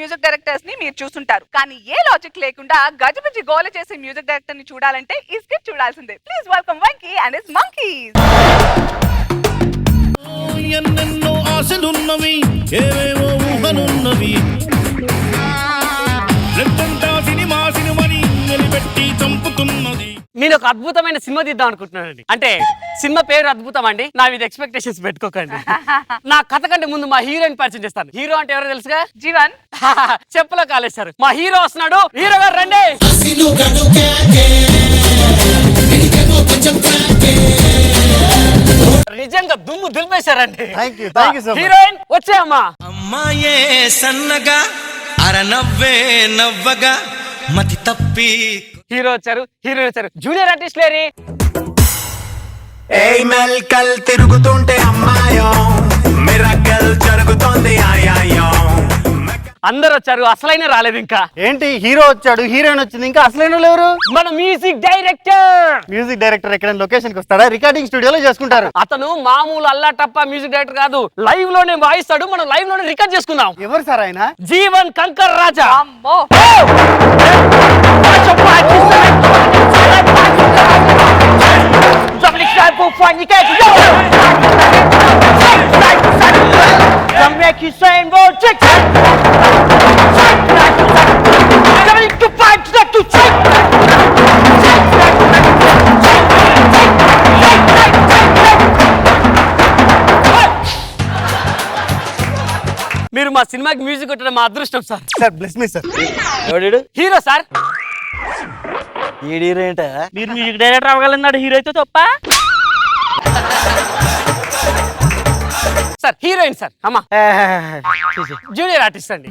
Music directors ని మీరు చూస్తుంటారు, కానీ ఏ లాజిక్ లేకుండా గజిబిజి గోల చేసే మ్యూజిక్ డైరెక్టర్ ని చూడాలంటే ఈ స్కిట్ చూడాల్సిందే. Please welcome Venky and his monkeys. ఎన్నెన్నో ఆశలున్నవి, ఏవేవో ఊహలున్నవి, సినిమాని నిలబెట్టి చంపుతున్నది. నేను ఒక అద్భుతమైన సినిమా తీద్దాం అనుకుంటున్నానండి. అంటే సినిమా పేరు అద్భుతం అండి, నా మీద ఎక్స్పెక్టేషన్స్ పెట్టుకోకండి. నా కథ కంటే ముందు మా హీరోయిన్ పరిచయం చేస్తాను. హీరో అంటే ఎవరో తెలుసుగా, జీవన్. చెప్పులో కాలేశారు. మా హీరో వస్తున్నాడు. హీరో గారు రండి. నిజంగా దుమ్ము దులిపేశారండి. హీరోయిన్ వచ్చాయమ్మా. అమ్మాయే సన్నగా అరనవ్వే నవ్వగా మతి తప్పి. హీరో వచ్చారు, హీరోయిన్ వచ్చారు. జూనియర్ ఆర్టిస్ట్ లేరి. ఏయ్ మెల్కల్ తిరుగుతుంటే అమ్మాయో మిరకల్ జరుగుతోంది ఆయాయో. అందరు వచ్చారు, అసలైన రాలేదు ఇంకా. ఏంటి హీరో వచ్చాడు, హీరోయిన్ వచ్చింది, ఇంకా అసలైన ఎవరు? మన మ్యూజిక్ డైరెక్టర్. మ్యూజిక్ డైరెక్టర్ ఎక్కడ లొకేషన్ కి వస్తాడా? రికార్డింగ్ స్టూడియోలో చేసుకుంటారు. అతను మామూలు అల్లా టప్ప మ్యూజిక్ డైరెక్టర్ కాదు, లైవ్ లోనే వాయిస్తాడు. మనం లైవ్ లోనే రికార్డ్ చేసుకుందాం. ఎవరు సార్ ఆయన? జీవన్ కంకర్ రాజా. అమ్మో. మీరు మా సినిమాకి మ్యూజిక్ కొట్టడం మా అదృష్టం sir. Sir bless me sir. Hero sir. Hero ఏంట? మీరు మ్యూజిక్ డైరెక్టర్ అవ్వగలన్నాడు, హీరో అయితే తప్ప సార్. హీరోయిన్ సార్ అమ్మా, జూనియర్ ఆర్టిస్ట్ అండి.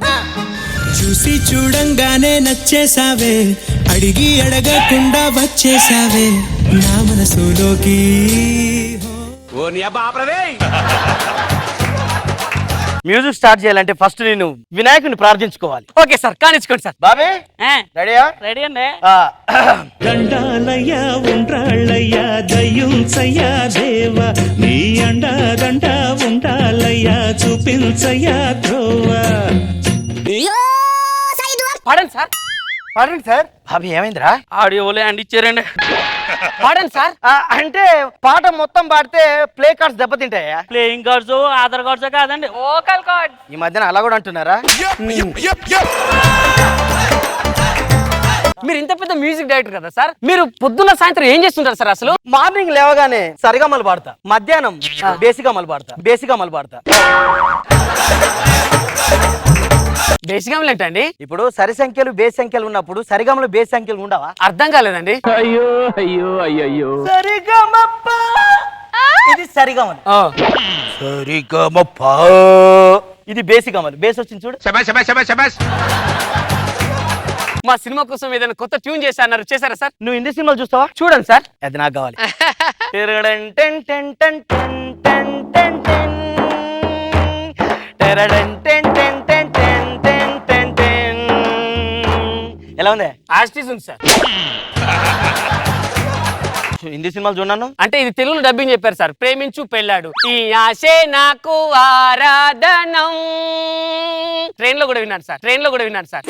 చూసి చూడంగానే నచ్చేసావే, అడిగి అడగకుండా వచ్చేసావే నా మనసులోకి. మ్యూజిక్ స్టార్ట్ చేయాలంటే ఫస్ట్ నేను వినాయకుని ప్రార్థించుకోవాలి. ఓకే సార్, కానిచ్చుకోండి సార్. బాబే రెడీయా? రెడీ అండి. దండాలయ్యా ఉండ్రాళ్ళయ్యా దయ్యుంచయ్యా దేవ, నీ అండా దండ ఉండాలయ్యా చూపించయ్యా ధ్రువ. పాడండి సార్. పాడండి సార్. బాబీ ఏమైందిరా? ఆడియోలే అండి ఇచ్చారండి. పాడండి సార్. అంటే పాట మొత్తం పాడితే ప్లే కార్డ్స్ దెబ్బతింటాయా? ప్లేయింగ్ కార్డ్స్, ఆధార్ కార్డ్స్ కాదండి, వోకల్ కార్డ్. ఈ మధ్యన అలా కూడా అంటున్నారా? మీరు ఇంత పెద్ద మ్యూజిక్ డైరెక్టర్ కదా సార్, మీరు పొద్దున్న సాయంత్రం ఏం చేస్తుంటారు సార్? అసలు మార్నింగ్ లేవగానే సరిగమలు పాడతా, మధ్యాహ్నం బేసిగమలు పాడతా. బేసిగమలు ఏంటండి? ఇప్పుడు సరి సంఖ్యలు బేస్ సంఖ్యలు ఉన్నప్పుడు సరిగమలు బేస్ సంఖ్యలు ఉండవా? అర్థం కాలేదండి. సరిగమప్ప, ఇది సరిగమలు. సరిగమప్ప, ఇది బేసిగమలు. బేస్ వచ్చింది చూడు. మా సినిమా కోసం ఏదైనా కొత్త ట్యూన్ చేశారు, చేశారా సార్? నువ్వు హిందీ సినిమాలు చూస్తావా? చూడండి సార్. అది నాకు కావాలి. ఎలా ఉంది? ఆర్టిస్ట్ ఉంది సార్. హిందీ సినిమాలు చూడను. అంటే ఇది తెలుగులో డబ్బింగ్ చెప్పారు సార్. ప్రేమించు పెళ్ళాడు ఈ ఆశే నాకు ఆరాధనం. ట్రైన్ లో కూడా విన్నాను సార్.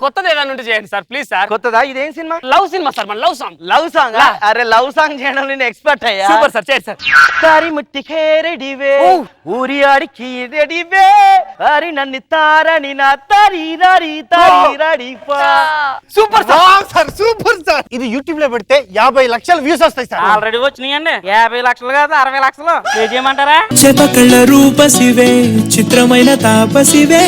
కొత్తది ఏదైనా ఉంటే చేయండి సార్ ప్లీజ్ సార్. కొత్తదా? ఇదేం సినిమా? లవ్ సినిమా సార్. మన లవ్ సాంగ్. అరే లవ్ సాంగ్ చేయడం నేను ఎక్స్పర్ట్ అయ్యా. సూపర్ సార్, చేయండి సార్. తారి ముట్టికే రెడీవే, ఊరి ఆడికి రెడీవే, అరి నన్ను తారని నా తారి రెడీపా. Super sir. Super sir. ఇది యూట్యూబ్ లో పెడితే 50 లక్షల వ్యూస్ వస్తాయి సార్. ఆల్రెడీ వచ్చినాయండి. 50 లక్షలు కాదు, 60 లక్షలు. పే చేయమంటారా? చేపకళ్ళ రూపసివే, చిత్రమైన తాపసివే.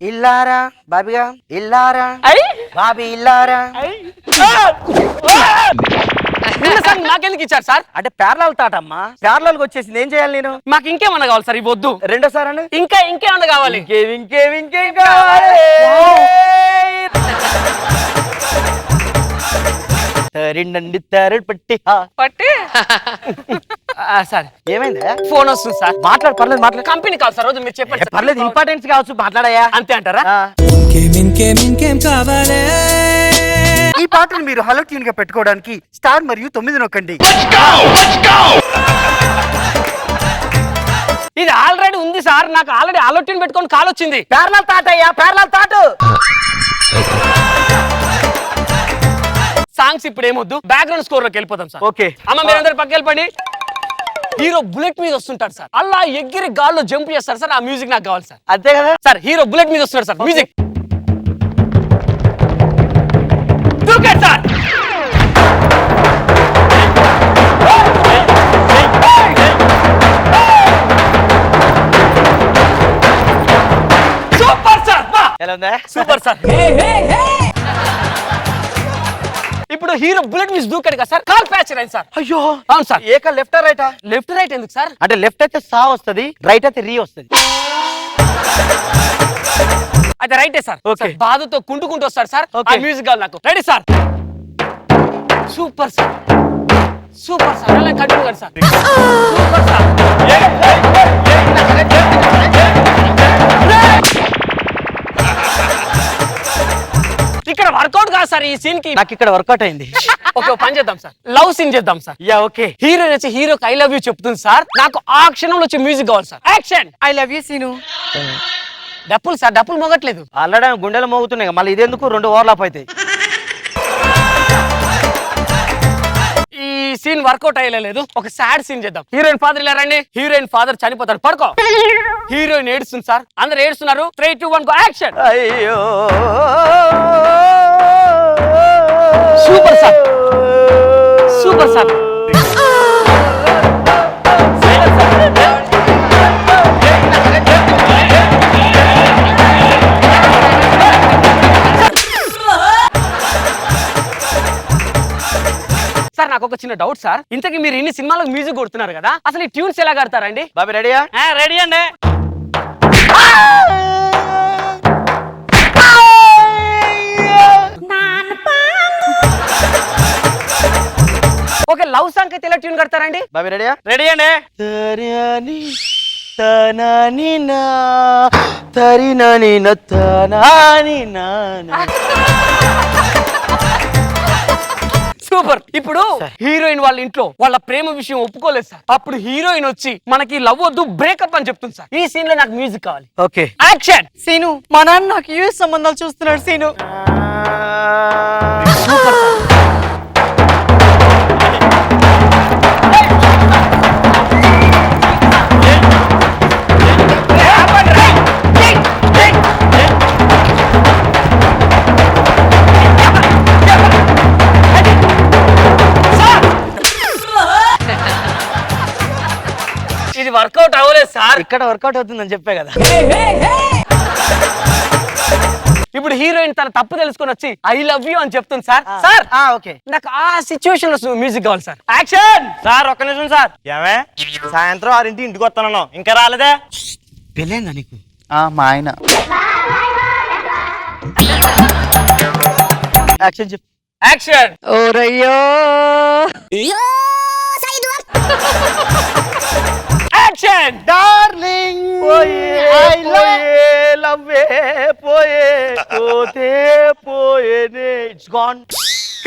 ఇల్లారా బాబిగా, ఇల్లారా బాబీ, ఇల్లారా. నాకెందుకు ఇచ్చారు సార్? అంటే ప్యారలల్ థాట్ అమ్మా. ప్యారలల్ వచ్చేసింది, ఏం చేయాలి నేను? మాకు ఇంకేమన్నా కావాలి సార్? ఈ వద్దు. రెండోసారి అని ఇంకేమన్నా కావాలి? ఇంకేం కావాలి? తరిండండి తరడు పట్టి సార్. ఏమైంది? ఫోన్ వస్తుంది సార్. మాట్లాడు. పర్లేదు. కంపెనీ కాదు సార్, మీరు చెప్పండి. పర్లేదు, ఇంపార్టెన్స్ కావచ్చు, మాట్లాడయా. అంతే అంటారా? ఇంకేం కావాలే? ఈ పాటను మీరు హలో ట్యూన్ గా పెట్టుకోవడానికి స్టార్ మరియు 9 నొక్కండి. ఇది ఆల్రెడీ ఉంది సార్, నాకు ఆల్రెడీ అలొట్టిని పెట్టుకొని కాల్ వచ్చింది. ప్యారలల్ థాట్ అయ్యా, ప్యారలల్ థాట్. సాంగ్స్ ఇప్పుడు ఏమొద్దు, బ్యాక్గ్రౌండ్ స్కోర్ లోకి వెళ్ళిపోతాం సార్. ఓకే అమ్మ మీరందరూ పక్క వెళ్ళిపోండి. హీరో బుల్లెట్ మీద వస్తుంటాడు సార్, అలా ఎగిరి గాల్లో జంప్ చేస్తారు సార్. ఆ మ్యూజిక్ నాకు కావాలి సార్. అంతే కదా సార్ హీరో బుల్లెట్ మీద వస్తున్నాడు సార్, మ్యూజిక్ దూకండి సార్. సూపర్ సార్, ఎలా ఉందా? Super sir. ఇప్పుడు హీరో బుల్లెట్ మీద దూకాడు కదా సార్, కాల్ ఫ్రాక్చర్ అయింది సార్. అయ్యో అవును సార్. ఏక లెఫ్ట్ రైటా? లెఫ్ట్ రైట్ ఎందుకు సార్? అంటే లెఫ్ట్ అయితే సా వస్తది, రైట్ అయితే రీ వస్తది. అయితే రైటే సార్. ఓకే. బాధతో కుంటుకుంటూ వస్తాడు సార్. ఓకే. ఆ మ్యూజిక్ కావాలి నాకు. Ready sir. Super sir, super sir. అలా కంటిన్యూ కండి సార్. Super sir. ఇక్కడ వర్కౌట్ కాదు సార్ ఈ సీన్ కి. నాకు ఇక్కడ వర్కౌట్ అయింది. ఓకే పని చేద్దాం సార్, లవ్ సీన్ చేద్దాం సార్. Yeah okay. హీరోయిన్ వచ్చి హీరోకి ఐ లవ్ యూ చెప్తుంది సార్. నాకు ఆ క్షణంలో వచ్చే మ్యూజిక్ కావాలి sir. Action. I love you scene. డప్పులు సార్, డప్పులు మోగట్లేదు. ఆల్రెడీ గుండెలు మోగుతున్నాయి, మళ్ళీ ఇదేందుకు రెండు ఓవర్లాప్ అవుతాయి. ఈ సీన్ వర్కౌట్ అయ్యలేదు. ఒక సాడ్ సీన్ చేద్దాం. హీరోయిన్ ఫాదర్ ఇలా రండి. హీరోయిన్ ఫాదర్ చనిపోతాడు, పడుకో. హీరోయిన్ ఏడుస్తుంది సార్, అందరు ఏడుస్తున్నారు. 3, 2, 1 గో యాక్షన్. అయ్యో super sir, super sir. Sir నాకు ఒక చిన్న డౌట్ సార్, ఇంతకీ మీరు ఇన్ని సినిమాలకు మ్యూజిక్ కొడుతున్నారు కదా, అసలు ఈ ట్యూన్స్ ఎలా కడతారండి? బాబీ రెడీయా? రెడీ అండి. ఓకే, లవ్ సాంగ్ అయితే ఎలా ట్యూన్ కడతారండి? బాబీ రెడీయా? రెడీ అండి. తరినాని తనాని నా తరినాని నా తనాని నా. సూపర్. ఇప్పుడు హీరోయిన్ వాళ్ళ ఇంట్లో వాళ్ళ ప్రేమ విషయం ఒప్పుకోలేదు సార్. అప్పుడు హీరోయిన్ వచ్చి మనకి లవ్ వద్దు బ్రేకప్ అని చెప్తుంది సార్. ఈ సీన్ లో నాకు మ్యూజిక్ కావాలి. Okay action. సీను, మా నాన్న నాకు యూఎస్ సంబంధాలు చూస్తున్నాడు సీను. Super sir. ఇది వర్కౌట్ అవ్వలేదు సార్. ఇక్కడ వర్కౌట్ అవుతుందని చెప్పే కదా. ఇప్పుడు హీరోయిన్ తన తప్పు తెలుసుకొని వచ్చి ఐ లవ్ యూ అని చెప్తుంది సార్. Sir okay. నాకు ఆ సిచ్యువేషన్ లో మ్యూజిక్ కావాలి సార్. యాక్షన్. సార్ ఒక్క నిమిషం సార్. ఏమే సాయంత్రం 6 ఇంటికి వస్తాను, ఇంకా రాలేదే? పెళ్ళైందా నీకు? మా ఆయన. యాక్షన్ చెప్పు. యాక్షన్. ఓరయ్యో యాక్షన్. డార్లింగ్ ఐ లవ్ పోయే పోతే పోయేనే. It's gone.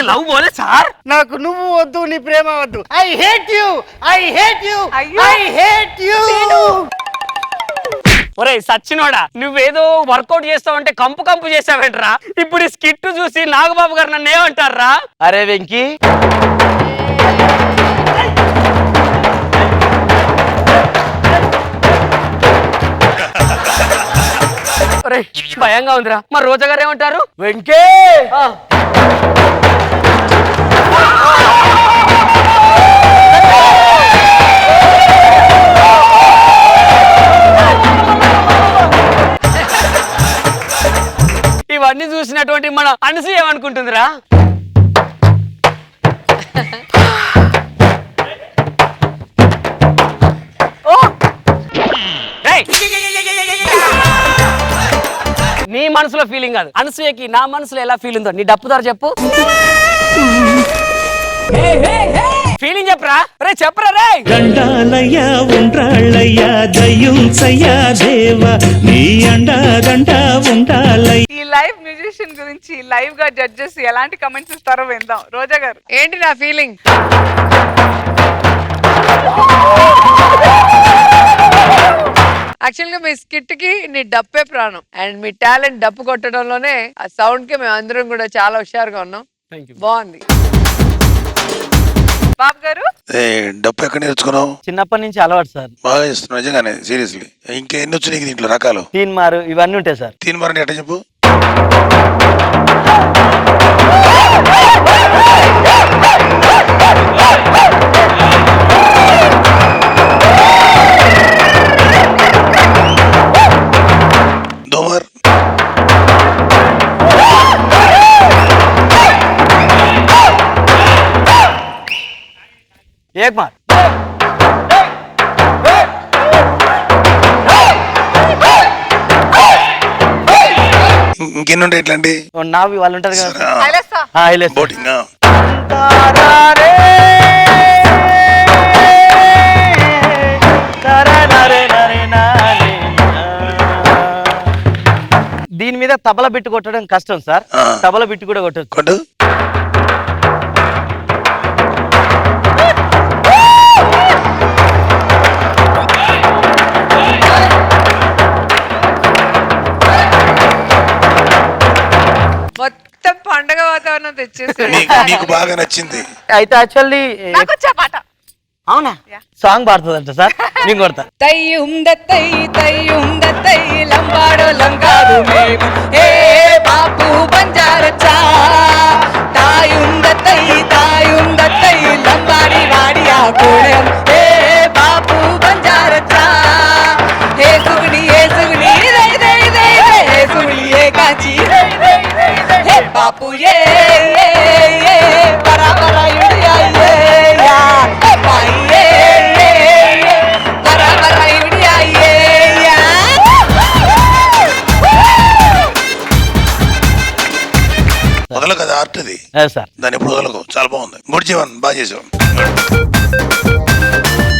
లవ్ పోలే సార్. నాకు నువ్వు వద్దు, నీ ప్రేమ వద్దు. I hate you, I hate you, అయ్యో. I hate you. ఒరే సచ్చినోడా, నువ్వేదో వర్కౌట్ చేస్తావంటే కంపు కంపు చేసావేంట్రా? ఇప్పుడు ఈ స్కిట్ చూసి నాగబాబు గారు నన్ను ఏమంటారా? అరే వెంకీ, ఒరే భయంగా ఉందిరా. మరి రోజా గారు ఏమంటారు? వెంకీ ఇవన్నీ చూసినటువంటి మన అనసూయ ఏమనుకుంటుందిరా? నీ మనసులో ఫీలింగ్ కాదు, అనసూయకి నా మనసులో ఎలా ఫీల్ ఉందో నీ డప్పుదారు చెప్పు. ఫీలింగ్ చెప్పరా రే, చెప్పరా రే. దండాలయ్యా ఉండ్రాళ్ళయ్యా దయ్యుంచయ్యా దేవా నీ అండాదండ ఉండాలయ్యా. ఈ లైవ్ మ్యూజిషియన్ గురించి లైవ్ గా జడ్జెస్ ఎలాంటి కమెంట్స్ ఇస్తారో విందాం. రోజా గారు. ఏంటి నా ఫీలింగ్? యాక్చువల్ గా మీ స్కిట్ కి నీ డప్పే ప్రాణం అండ్ మీ టాలెంట్ డప్పు కొట్టడంలోనే ఆ సౌండ్ కి మేము అందరం కూడా చాలా హుషారుగా ఉన్నాం. బాగుంది. బాబు గారు డప్పు ఎక్కడ నేర్చుకున్నావు? చిన్నప్పటి నుంచి అలవాటు సార్. బాగా చేస్తున్నావు నిజంగానే, సీరియస్లీ. ఇంకా ఎన్ని వచ్చు నీకు దీంట్లో రకాలు? తీన్మారు ఇవన్నీ ఉంటాయి సార్. తీన్మారు ఎట్లా చెప్పు? దోమర్ ఏక్ మార్. ఇంకెన్ని ఉంటాయి ఇట్లాంటి? నావి వాళ్ళు ఉంటారు కదా. ఐలేస్తా. బోటింగ్. దీని మీద తబల బిట్టు కొట్టడం కష్టం సార్. తబల బిట్టు కూడా కొట్టచ్చు. కొట్టు. మొత్తం పండగ వాతావరణం తెచ్చేసి నీకు బాగా నచ్చింది అయితే యాక్చువల్లీ నాకు వచ్చా పాట. అవునా సాంగ్ పాడుతుందంట సార్. నేను కొడతా. తయ్యుందత్తై లంబాడో లంగాడు మేము ఏ బాపు బంజారచ్చా తాయుందత్తై లంబాడి వాడి ఆ కోడెం ఏ బాపు బంజారచ్చా ఏ సుగుని రై రై రై ఏ సుగుని ఏ కాచి ఏ బాపు ఏ బరాబరా ఇడియా ఏ యా ఏ పాయి ఏ బరాబరా ఇడియా ఏ యా. వదల కదా ఆర్ట్ అది. సార్ దాన్ని ఎప్పుడు వదలకు. చాలా బాగుంది. గుడ్ జీవన్ బాగా చేసావు.